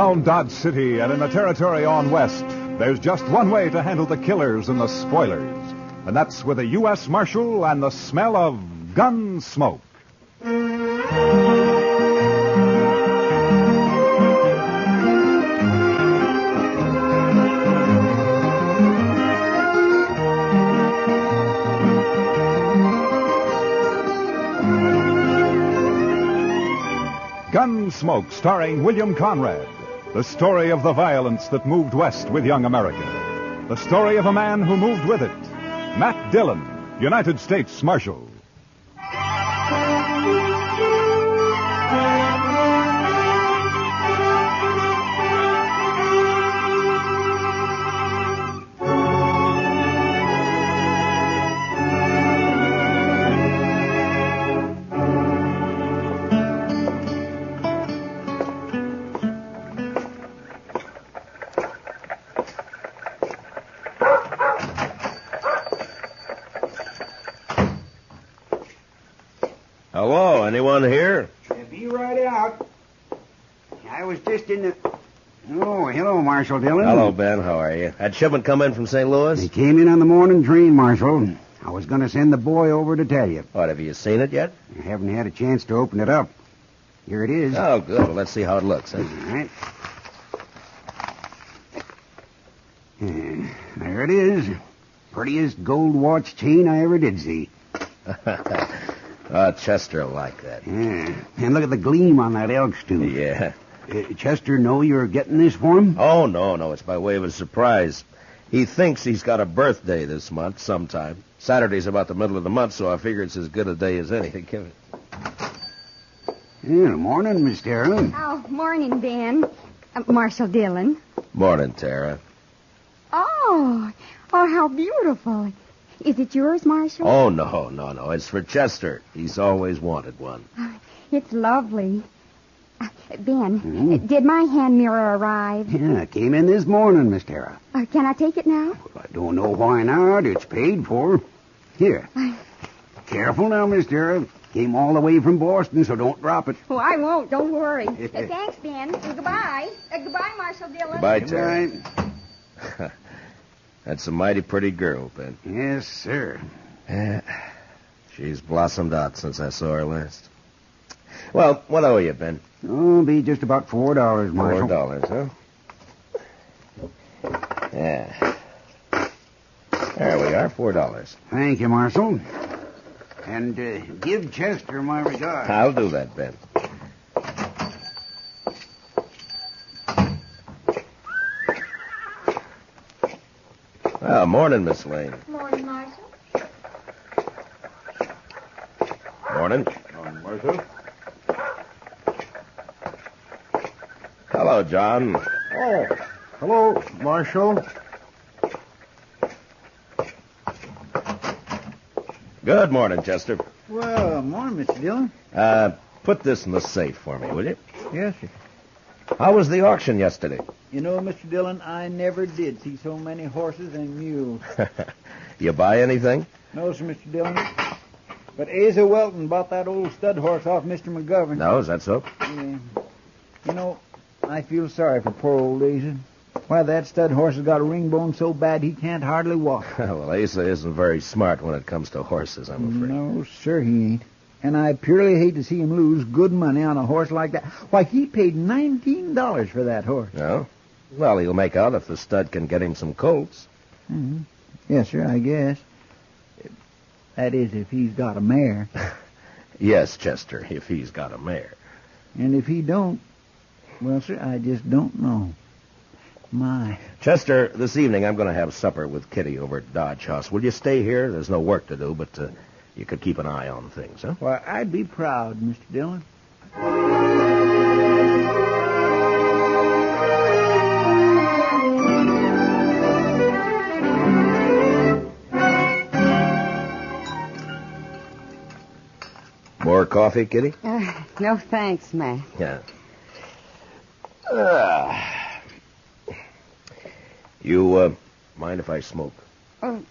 Around Dodge City and in the territory on west, there's just one way to handle the killers and the spoilers. And that's with a U.S. Marshal and the smell of Gunsmoke. Gunsmoke, starring William Conrad. The story of the violence that moved west with young America. The story of a man who moved with it. Matt Dillon, United States Marshal. Hello, anyone here? Be right out. I was just in the... Oh, hello, Marshal Dillon. Hello, Ben. How are you? Had shipment come in from St. Louis? They came in on the morning train, Marshal. I was going to send the boy over to tell you. What, have you seen it yet? I haven't had a chance to open it up. Here it is. Oh, good. Well, let's see how it looks. All right. There it is. Prettiest gold watch chain I ever did see. Chester will like that. Yeah. And look at the gleam on that elk's tooth. Yeah. Chester know you're getting this for him? Oh, no. It's by way of a surprise. He thinks he's got a birthday this month sometime. Saturday's about the middle of the month, so I figure it's as good a day as any to give it. Yeah, morning, Miss Tara. Oh, morning, Ben. Marshal Dillon. Morning, Tara. Oh, how beautiful. Is it yours, Marshal? Oh, no. It's for Chester. He's always wanted one. It's lovely. Ben, did my hand mirror arrive? Yeah, it came in this morning, Miss Tara. Can I take it now? I don't know why not. It's paid for. Here. Careful now, Miss Tara. Came all the way from Boston, so don't drop it. Oh, I won't. Don't worry. Thanks, Ben. Goodbye. Goodbye, Marshal Dillon. Goodbye, Tara. That's a mighty pretty girl, Ben. Yes, sir. Yeah. She's blossomed out since I saw her last. Well, what owe you, Ben? Oh, be just about $4, Marshal. $4, huh? Yeah. There we are, $4. Thank you, Marshal. And give Chester my regards. I'll do that, Ben. Well, morning, Miss Lane. Morning, Marshal. Morning. Morning, Marshal. Hello, John. Oh, hello, Marshal. Good morning, Chester. Well, morning, Mr. Dillon. Put this in the safe for me, will you? Yes, sir. How was the auction yesterday? You know, Mr. Dillon, I never did see so many horses and mules. You buy anything? No, sir, Mr. Dillon. But Asa Welton bought that old stud horse off Mr. McGovern. No, is that so? Yeah. You know, I feel sorry for poor old Asa. Why, that stud horse has got a ring bone so bad he can't hardly walk. Well, Asa isn't very smart when it comes to horses, I'm afraid. No, sir, he ain't. And I purely hate to see him lose good money on a horse like that. Why, he paid $19 for that horse. No? Well, he'll make out if the stud can get him some colts. Mm-hmm. Yes, sir, I guess. That is, if he's got a mare. Yes, Chester, if he's got a mare. And if he don't, well, sir, I just don't know. My. Chester, this evening I'm going to have supper with Kitty over at Dodge House. Will you stay here? There's no work to do, but you could keep an eye on things, huh? Why, I'd be proud, Mr. Dillon. More coffee, Kitty? No thanks, Matt. Yeah. You mind if I smoke? Oh,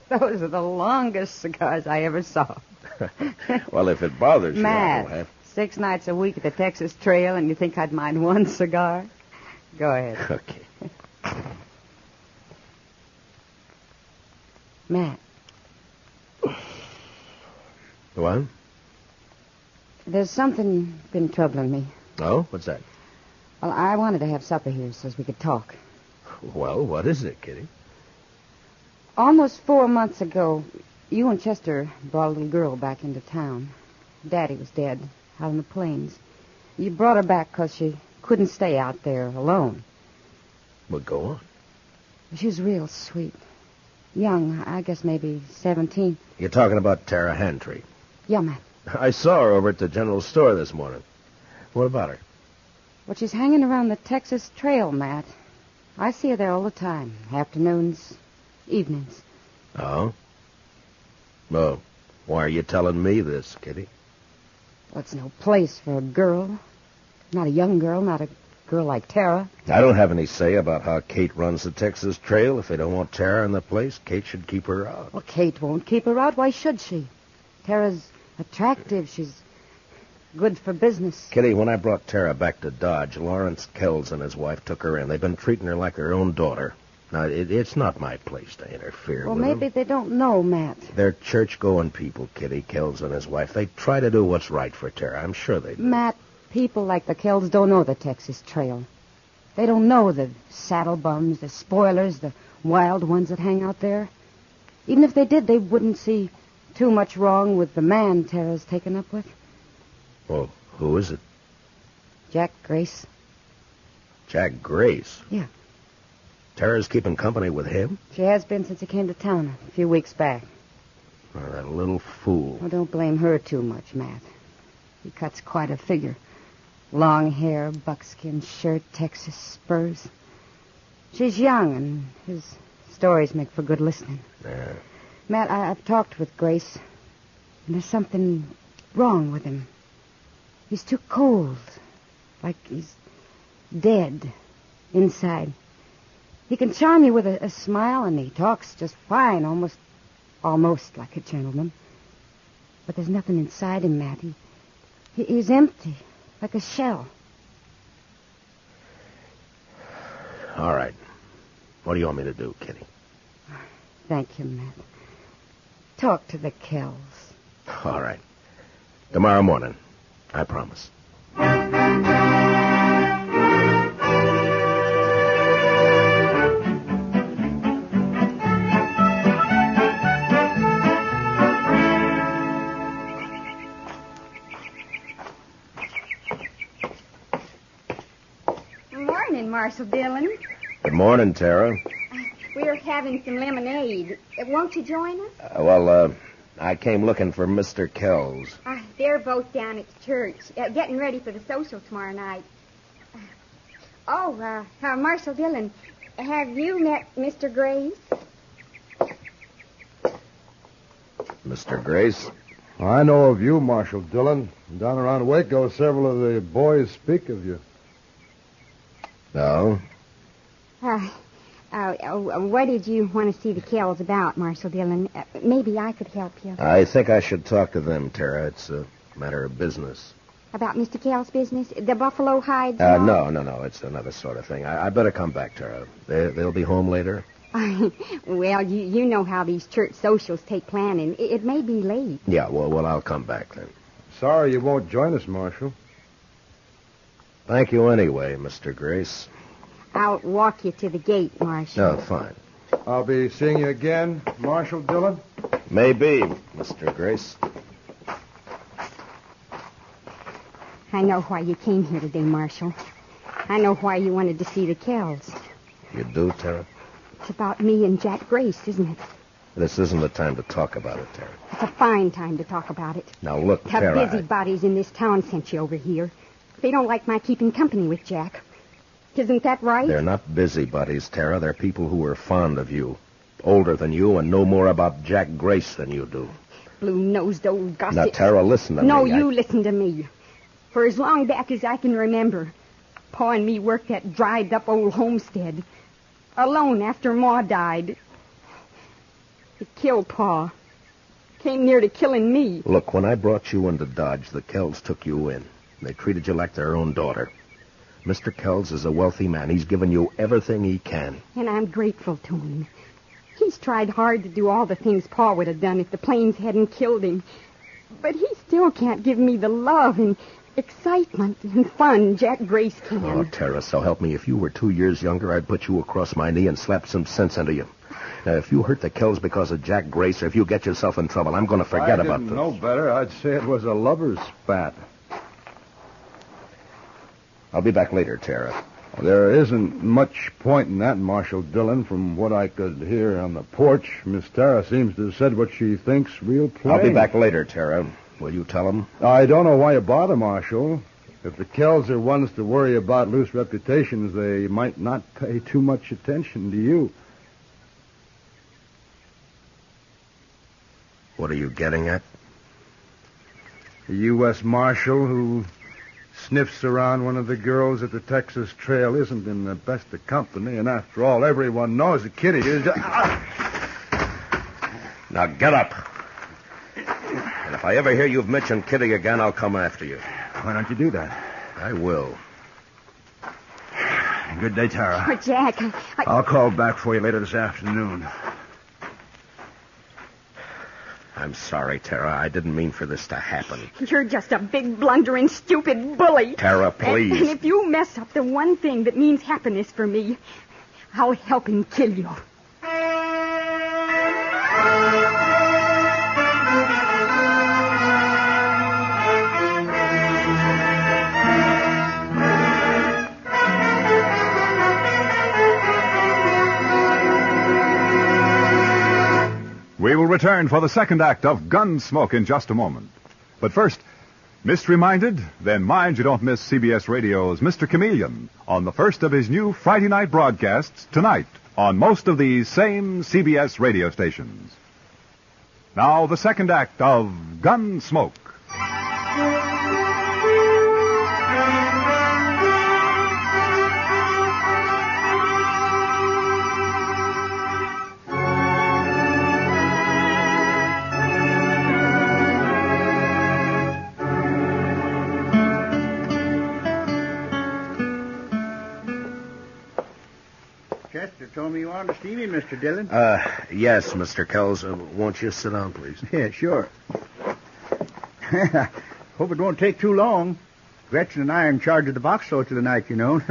those are the longest cigars I ever saw. Well, if it bothers Matt, you, I will have... 6 nights a week at the Texas Trail, and you think I'd mind one cigar? Go ahead. Okay. Matt. What? There's something been troubling me. Oh? What's that? Well, I wanted to have supper here so we could talk. Well, what is it, Kitty? Almost 4 months ago, you and Chester brought a little girl back into town. Daddy was dead, out in the plains. You brought her back because she couldn't stay out there alone. Well, go on. She was real sweet. Young, I guess maybe 17. You're talking about Tara Hantry. Yeah, Matt. I saw her over at the general store this morning. What about her? Well, she's hanging around the Texas Trail, Matt. I see her there all the time. Afternoons, evenings. Oh? Well, why are you telling me this, Kitty? Well, it's no place for a girl. Not a young girl, not a girl like Tara. I don't have any say about how Kate runs the Texas Trail. If they don't want Tara in the place, Kate should keep her out. Well, Kate won't keep her out. Why should she? Tara's attractive. She's good for business. Kitty, when I brought Tara back to Dodge, Lawrence Kells and his wife took her in. They've been treating her like their own daughter. Now, it's not my place to interfere Well, with maybe them. they don't know, Matt. They're church-going people, Kitty, Kells and his wife. They try to do what's right for Tara. I'm sure they do. Matt, people like the Kells don't know the Texas Trail. They don't know the saddle bums, the spoilers, the wild ones that hang out there. Even if they did, they wouldn't see too much wrong with the man Tara's taken up with. Well, who is it? Jack Grace. Jack Grace? Yeah. Tara's keeping company with him? She has been since he came to town a few weeks back. Oh, that little fool. Well, don't blame her too much, Matt. He cuts quite a figure. Long hair, buckskin shirt, Texas spurs. She's young, and his stories make for good listening. Yeah. Matt, I've talked with Grace, and there's something wrong with him. He's too cold, like he's dead inside. He can charm you with a smile, and he talks just fine, almost like a gentleman. But there's nothing inside him, Matt. He's empty, like a shell. All right. What do you want me to do, Kitty? Thank you, Matt. Talk to the Kells. All right. Tomorrow morning. I promise. Morning, Marshal Dillon. Good morning, Tara. We're having some lemonade. Won't you join us? I came looking for Mr. Kells. They're both down at the church, getting ready for the social tomorrow night. Marshal Dillon, have you met Mr. Grace? Mr. Grace? I know of you, Marshal Dillon. Down around Waco, several of the boys speak of you. No? What did you want to see the Kells about, Marshal Dillon? Maybe I could help you. I think I should talk to them, Tara. It's a matter of business. About Mr. Kells' business? The buffalo hides? No. It's another sort of thing. I better come back, Tara. They'll be home later? Well, you know how these church socials take planning. It may be late. Yeah, well, I'll come back then. Sorry you won't join us, Marshal. Thank you anyway, Mr. Grace. I'll walk you to the gate, Marshal. No, fine. I'll be seeing you again, Marshal Dillon. Maybe, Mr. Grace. I know why you came here today, Marshal. I know why you wanted to see the Kells. You do, Tara? It's about me and Jack Grace, isn't it? This isn't the time to talk about it, Tara. It's a fine time to talk about it. Now, look, The Tara... busybodies in this town sent you over here. They don't like my keeping company with Jack. Isn't that right? They're not busybodies, Tara. They're people who are fond of you. Older than you and know more about Jack Grace than you do. Blue-nosed old gossip. Now, Tara, listen to me. No, you listen to me. For as long back as I can remember, Pa and me worked that dried-up old homestead. Alone after Ma died. It killed Pa. came near to killing me. Look, when I brought you into Dodge, the Kells took you in. They treated you like their own daughter. Mr. Kells is a wealthy man. He's given you everything he can. And I'm grateful to him. He's tried hard to do all the things Pa would have done if the planes hadn't killed him. But he still can't give me the love and excitement and fun Jack Grace can. Oh, Tara, so help me. If you were 2 years younger, I'd put you across my knee and slap some sense into you. Now, if you hurt the Kells because of Jack Grace, or if you get yourself in trouble, I'm going to forget about this. I didn't know better. I'd say it was a lover's spat. I'll be back later, Tara. There isn't much point in that, Marshal Dillon. From what I could hear on the porch, Miss Tara seems to have said what she thinks real plain. I'll be back later, Tara. Will you tell him? I don't know why you bother, Marshal. If the Kells are ones to worry about loose reputations, they might not pay too much attention to you. What are you getting at? A U.S. Marshal who sniffs around one of the girls at the Texas Trail isn't in the best of company, and after all, everyone knows that Kitty is... Now get up. And if I ever hear you've mentioned Kitty again, I'll come after you. Why don't you do that? I will. Good day, Tara. Oh, Jack, I'll call back for you later this afternoon. I'm sorry, Tara. I didn't mean for this to happen. You're just a big, blundering, stupid bully. Tara, please. And if you mess up the one thing that means happiness for me, I'll help him kill you. We will return for the second act of Gunsmoke in just a moment. But first, missed reminded? Then mind you don't miss CBS Radio's Mr. Chameleon on the first of his new Friday night broadcasts tonight on most of these same CBS radio stations. Now, the second act of Gunsmoke. Chester told me you wanted to see me, Mr. Dillon. Yes, Mr. Kells. Won't you sit down, please? Yeah, sure. Hope it won't take too long. Gretchen and I are in charge of the box store tonight, you know.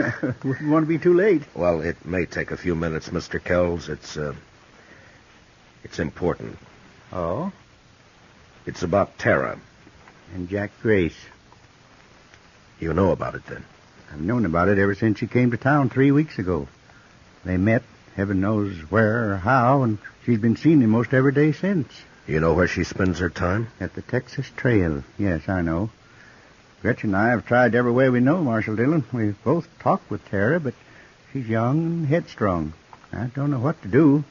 Wouldn't want to be too late. Well, it may take a few minutes, Mr. Kells. It's important. Oh? It's about Tara. And Jack Grace. You know about it, then? I've known about it ever since she came to town 3 weeks ago. They met, heaven knows where or how, and she's been seen him most every day since. You know where she spends her time? At the Texas Trail. Yes, I know. Gretchen and I have tried every way we know, Marshal Dillon. We've both talked with Tara, but she's young and headstrong. I don't know what to do.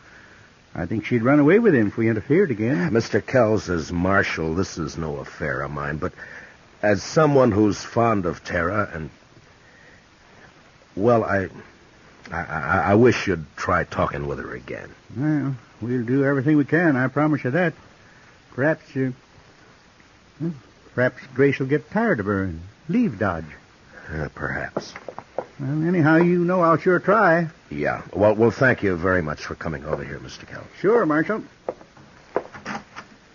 I think she'd run away with him if we interfered again. Mr. Kells, as Marshal, this is no affair of mine, but as someone who's fond of Tara and... Well, I wish you'd try talking with her again. Well, we'll do everything we can, I promise you that. Perhaps Grace will get tired of her and leave Dodge. Perhaps. Well, anyhow, you know I'll sure try. Yeah. Well, thank you very much for coming over here, Mr. Kells. Sure, Marshal.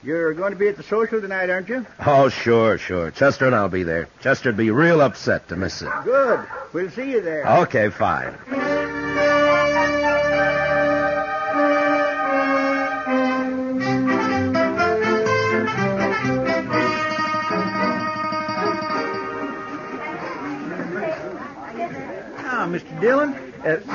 You're going to be at the social tonight, aren't you? Oh, sure. Chester and I'll be there. Chester'd be real upset to miss it. Good. We'll see you there. Okay, fine. Mr. Dillon,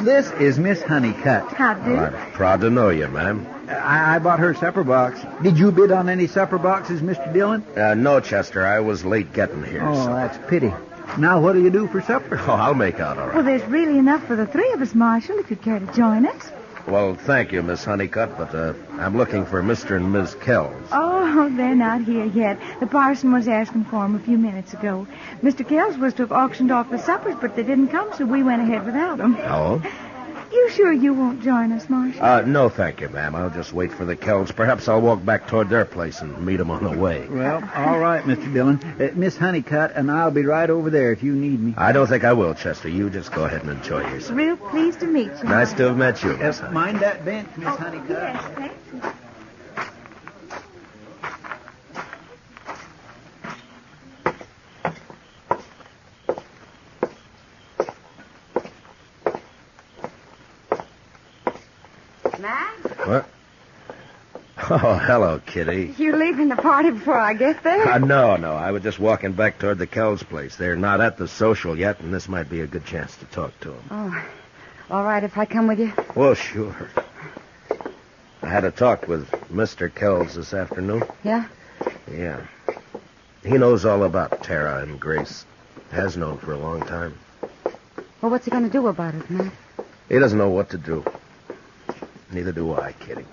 this is Miss Honeycutt. How do? I'm proud to know you, ma'am. I bought her supper box. Did you bid on any supper boxes, Mr. Dillon? No, Chester. I was late getting here. Oh, so. that's a pity. Now, what do you do for supper? Oh, I'll make out all right. Well, there's really enough for the three of us, Marshal, if you'd care to join us. Well, thank you, Miss Honeycutt, but I'm looking for Mr. and Ms. Kells. Oh, they're not here yet. The parson was asking for them a few minutes ago. Mr. Kells was to have auctioned off the suppers, but they didn't come, so we went ahead without them. Oh? You sure you won't join us, Marshal? No, thank you, ma'am. I'll just wait for the Kells. Perhaps I'll walk back toward their place and meet them on the way. Well, all right, Mr. Dillon. Miss Honeycutt and I'll be right over there if you need me. I don't think I will, Chester. You just go ahead and enjoy yourself. Real pleased to meet you. Nice to have met you, Miss Honeycutt. Mind that bench, Miss Honeycutt. Yes, thank you. Matt? What? Oh, hello, Kitty. You leaving the party before I get there? No. I was just walking back toward the Kells place. They're not at the social yet, and this might be a good chance to talk to them. Oh, all right if I come with you? Well, sure. I had a talk with Mr. Kells this afternoon. Yeah? Yeah. He knows all about Tara and Grace. Has known for a long time. Well, what's he going to do about it, Matt? He doesn't know what to do. Neither do I, Kitty.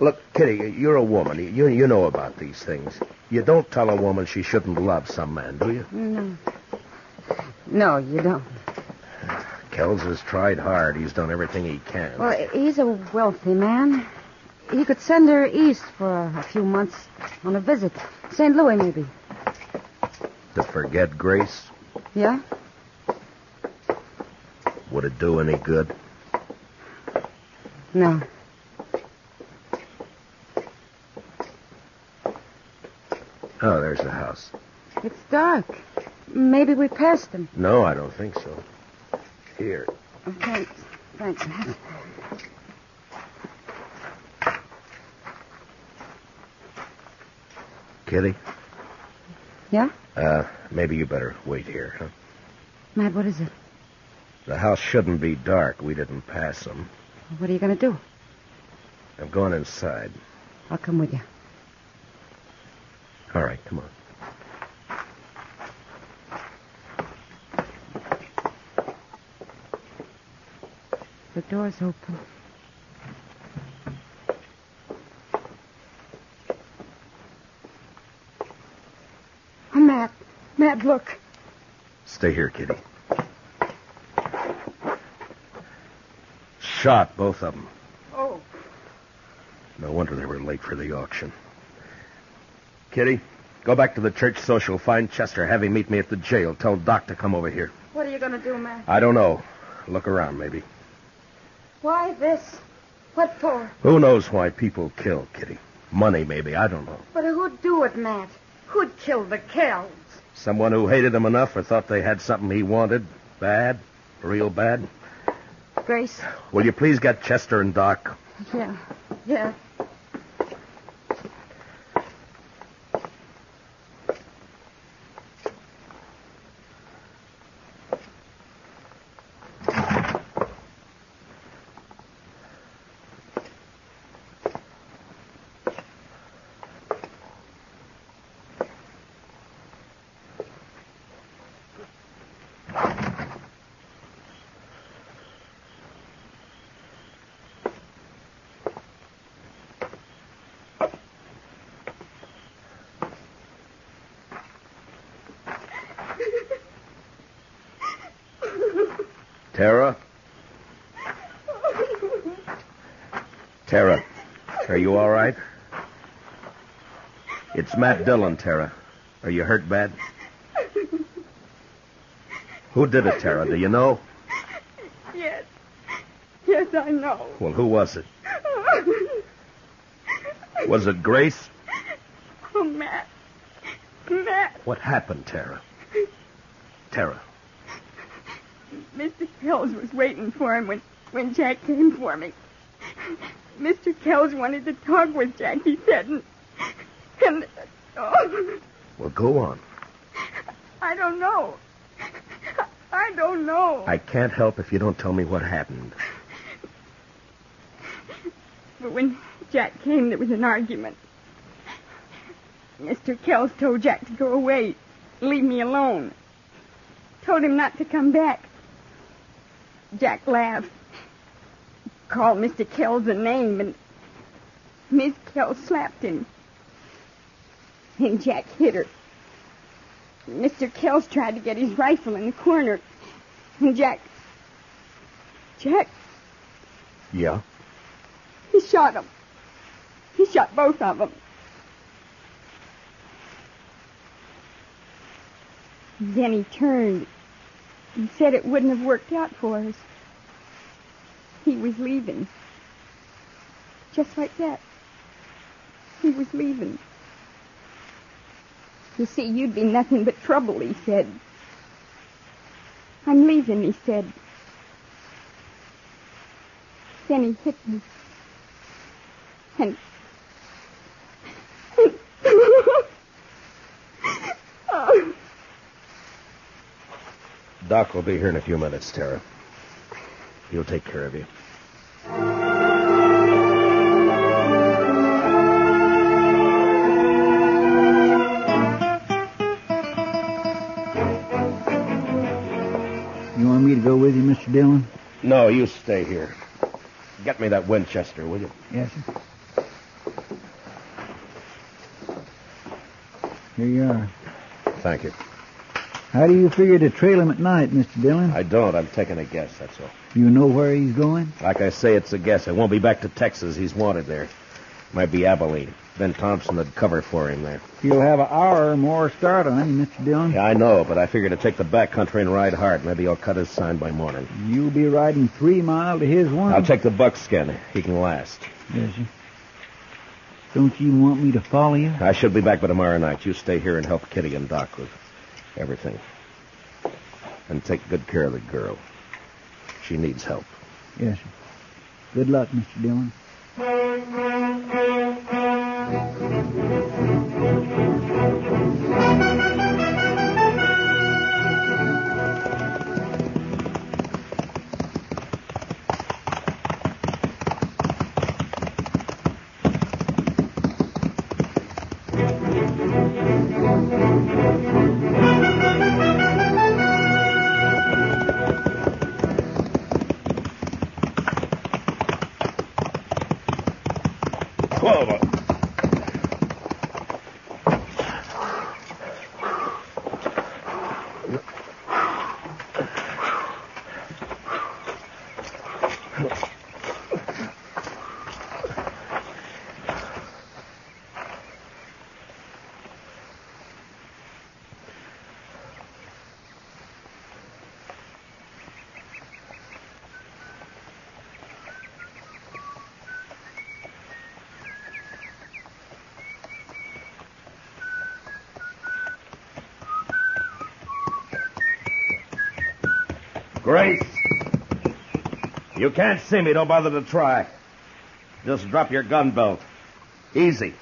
Look, Kitty, you're a woman. You know about these things. You don't tell a woman she shouldn't love some man, do you? No. No, you don't. Kells has tried hard. He's done everything he can. Well, he's a wealthy man. He could send her east for a few months on a visit. St. Louis, maybe. To forget Grace? Yeah? Would it do any good? No. Oh, there's the house. It's dark. Maybe we passed him. No, I don't think so. Here. Oh, thanks. Thanks, Matt. Kitty? Yeah? Maybe you better wait here, huh? Matt, what is it? The house shouldn't be dark. We didn't pass them. What are you going to do? I'm going inside. I'll come with you. All right, come on. The door's open. Oh, Matt. Matt, look. Stay here, Kitty. Shot, both of them. Oh. No wonder they were late for the auction. Kitty, go back to the church social. Find Chester. Have him meet me at the jail. Tell Doc to come over here. What are you going to do, Matt? I don't know. Look around, maybe. Why this? What for? Who knows why people kill, Kitty? Money, maybe. I don't know. But who'd do it, Matt? Who'd kill the Kells? Someone who hated him enough or thought they had something he wanted. Bad. Real bad. Grace? Will you please get Chester and Doc? Yeah. Yeah. Tara? Tara, are you all right? It's Matt Dillon, Tara. Are you hurt bad? Who did it, Tara? Do you know? Yes. Yes, I know. Well, who was it? Was it Grace? Oh, Matt. Matt. What happened, Tara? Tara. Mr. Kells was waiting for him when Jack came for me. Mr. Kells wanted to talk with Jack, he said, and Well, go on. I don't know. I don't know. I can't help if you don't tell me what happened. But when Jack came, there was an argument. Mr. Kells told Jack to go away, leave me alone. Told him not to come back. Jack laughed, called Mr. Kells a name, and Miss Kells slapped him. And Jack hit her. Mr. Kells tried to get his rifle in the corner, and Jack Jack, Yeah? he shot him. He shot both of them. Then he turned and said it wouldn't have worked out for us. He was leaving. Just like that. He was leaving. You see, you'd be nothing but trouble, he said. I'm leaving, he said. Then he hit me. And... oh. Doc will be here in a few minutes, Tara. He'll take care of you. You want me to go with you, Mr. Dillon? No, you stay here. Get me that Winchester, will you? Yes, sir. Here you are. Thank you. How do you figure to trail him at night, Mr. Dillon? I don't. I'm taking a guess, that's all. You know where he's going? Like I say, it's a guess. I won't be back to Texas. He's wanted there. Might be Abilene. Ben Thompson would cover for him there. You'll have an hour or more start on him, Mr. Dillon. Yeah, I know, but I figure to take the back country and ride hard. Maybe he'll cut his sign by morning. You'll be riding 3 miles to his 1. I'll take the buckskin. He can last. Yes, sir. Don't you want me to follow you? I should be back by tomorrow night. You stay here and help Kitty and Doc with everything. And take good care of the girl. She needs help. Yes, sir. Good luck, Mr. Dillon. Grace! You can't see me. Don't bother to try. Just drop your gun belt. Easy.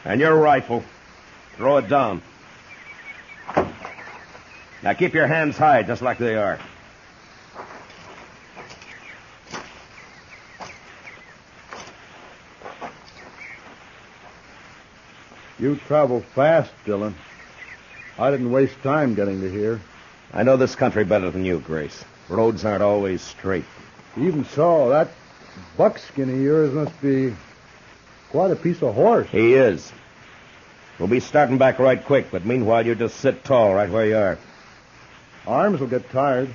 And your rifle. Throw it down. Now keep your hands high, just like they are. You travel fast, Dillon. I didn't waste time getting to here. I know this country better than you, Grace. Roads aren't always straight. Even so, that buckskin of yours must be quite a piece of horse. He is. We'll be starting back right quick, but meanwhile you just sit tall right where you are. Arms will get tired.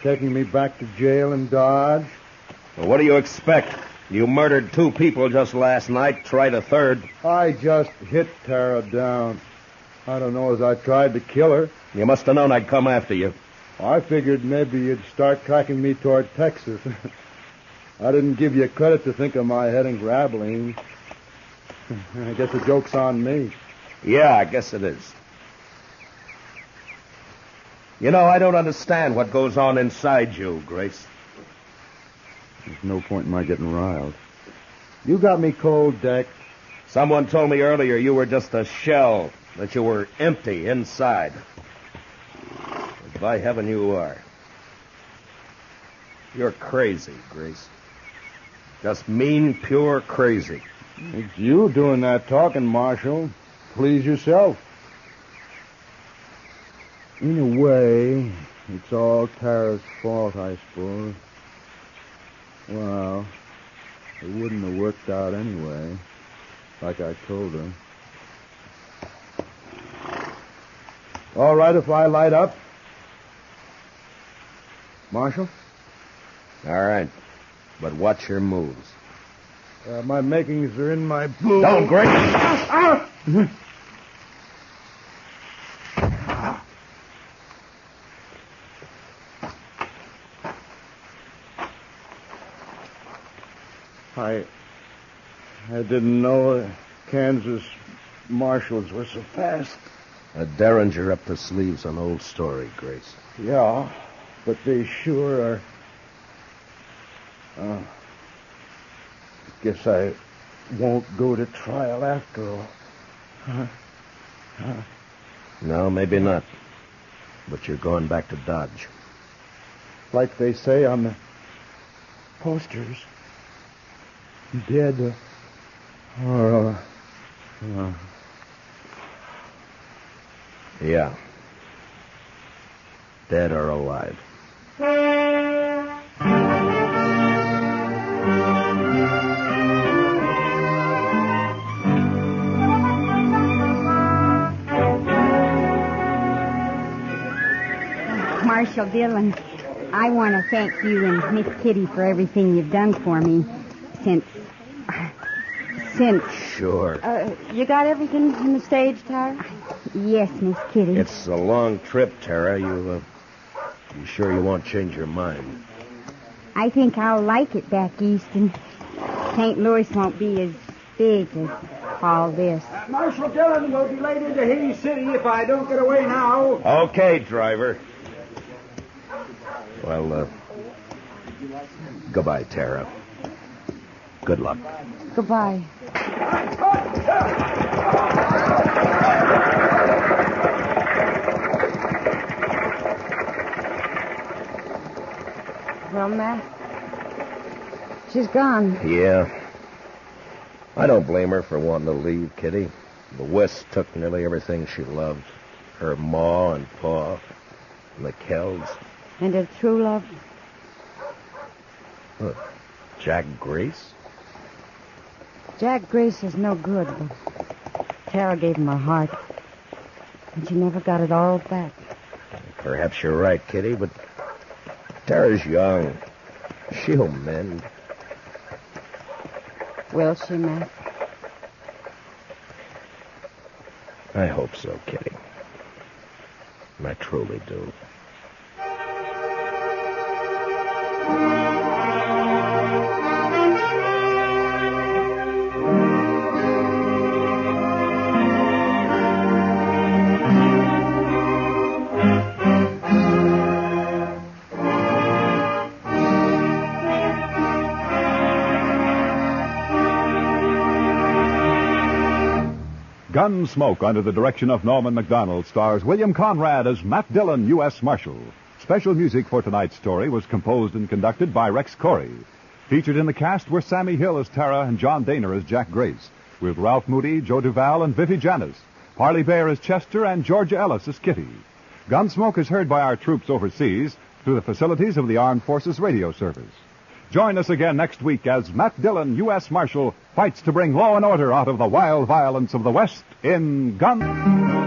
Taking me back to jail in Dodge. Well, what do you expect? You murdered 2 people just last night, tried a third. I just hit Tara down. I don't know as I tried to kill her. You must have known I'd come after you. I figured maybe you'd start tracking me toward Texas. I didn't give you credit to think of my heading for Abilene. I guess the joke's on me. Yeah, I guess it is. You know, I don't understand what goes on inside you, Grace. There's no point in my getting riled. You got me cold, Deck. Someone told me earlier you were just a shell, that you were empty inside. But by heaven, you are. You're crazy, Grace. Just mean, pure crazy. It's you doing that talking, Marshal. Please yourself. In a way, it's all Tara's fault, I suppose. Well, it wouldn't have worked out anyway, like I told her. All right if I light up. Marshal? All right. But watch your moves. My makings are in my boot. Don't, Grace! I didn't know Kansas marshals were so fast. A derringer up the sleeves, an old story, Grace. Yeah, but they sure are. Guess I won't go to trial after all. No, maybe not. But you're going back to Dodge. Like they say on the posters. Dead or... Yeah. Dead or alive. Marshal Dillon, I want to thank you and Miss Kitty for everything you've done for me since... Sure. You got everything in the stage, Tara? Yes, Miss Kitty. It's a long trip, Tara. You sure you won't change your mind? I think I'll like it back east, and St. Louis won't be as big as all this. Marshal Dillon will be late into Haines City if I don't get away now. Okay, driver. Well, goodbye, Tara. Good luck. Goodbye. Well, Matt, she's gone. Yeah. I don't blame her for wanting to leave, Kitty. The West took nearly everything she loved. Her ma and pa, and the Kells. And her true love. What, Jack Grace? Jack Grace is no good, but Tara gave him her heart. And she never got it all back. Perhaps you're right, Kitty, but Tara's young. She'll mend. Will she, Matt? I hope so, Kitty. I truly do. Gunsmoke, under the direction of Norman Macdonald, stars William Conrad as Matt Dillon, U.S. Marshal. Special music for tonight's story was composed and conducted by Rex Corey. Featured in the cast were Sammy Hill as Tara and John Daner as Jack Grace, with Ralph Moody, Joe Duval, and Vivi Janis, Harley Bear as Chester, and Georgia Ellis as Kitty. Gunsmoke is heard by our troops overseas through the facilities of the Armed Forces Radio Service. Join us again next week as Matt Dillon, U.S. Marshal, fights to bring law and order out of the wild violence of the West in Gun...